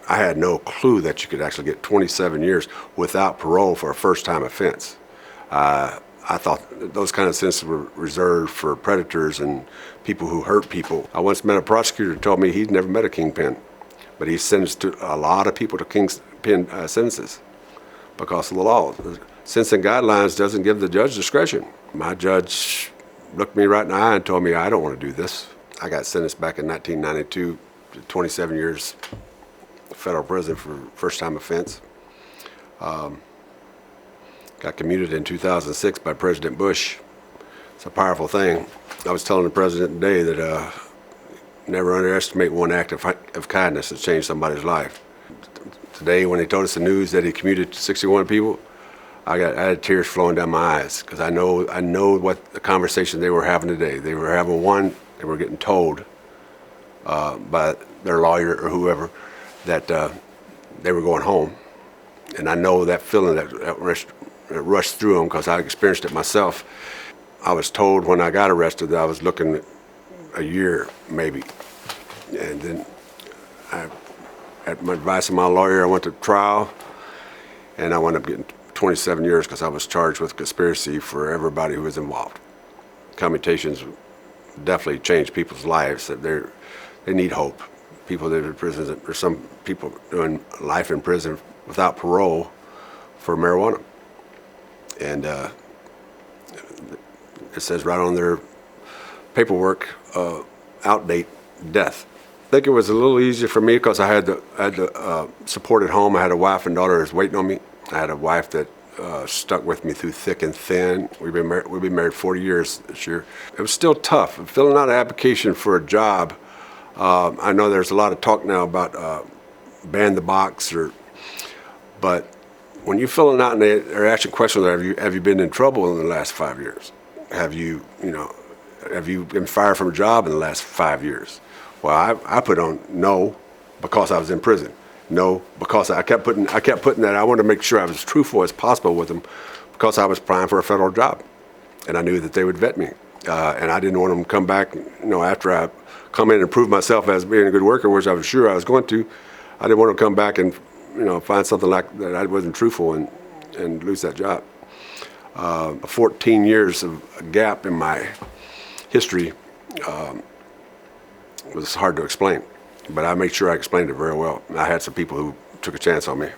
I had no clue that you could actually get 27 years without parole for a first-time offense. I thought those kind of sentences were reserved for predators and people who hurt people. I once met a prosecutor who told me he'd never met a kingpin, but he sentenced a lot of people to kingpin sentences because of the law. The sentencing guidelines doesn't give the judge discretion. My judge looked me right in the eye and told me, I don't want to do this. I got sentenced back in 1992 to 27 years federal prison for first-time offense. Got commuted in 2006 by President Bush. It's a powerful thing. I was telling the president today that never underestimate one act of kindness that changed somebody's life. Today, when they told us the news that he commuted to 61 people, I had tears flowing down my eyes because I know what the conversation they were having today. They were having one. They were getting told by their lawyer or whoever that they were going home, and I know that feeling that rushed through them because I experienced it myself. I was told when I got arrested that I was looking at a year maybe, and then at my advice of my lawyer, I went to trial, and I wound up getting 27 years because I was charged with conspiracy for everybody who was involved. Commutations definitely change people's lives. They need hope. People that are in prison, there's some people doing life in prison without parole for marijuana. And it says right on their paperwork, outdate death. I think it was a little easier for me because I had the support at home. I had a wife and daughter that was waiting on me. I had a wife that stuck with me through thick and thin. We've been married 40 years this year. It was still tough. Filling out an application for a job. I know there's a lot of talk now about ban the box, but when you're filling out and they're asking questions, have you been in trouble in the last 5 years? Have you been fired from a job in the last 5 years? Well, I put on no because I was in prison. No, because I kept putting that. I wanted to make sure I was as truthful as possible with them because I was applying for a federal job, and I knew that they would vet me, and I didn't want them to come back. After I come in and prove myself as being a good worker, which I was sure I was going to, I didn't want them to come back and find something like that I wasn't truthful and lose that job. 14 years of a gap in my history was hard to explain, but I made sure I explained it very well. I had some people who took a chance on me.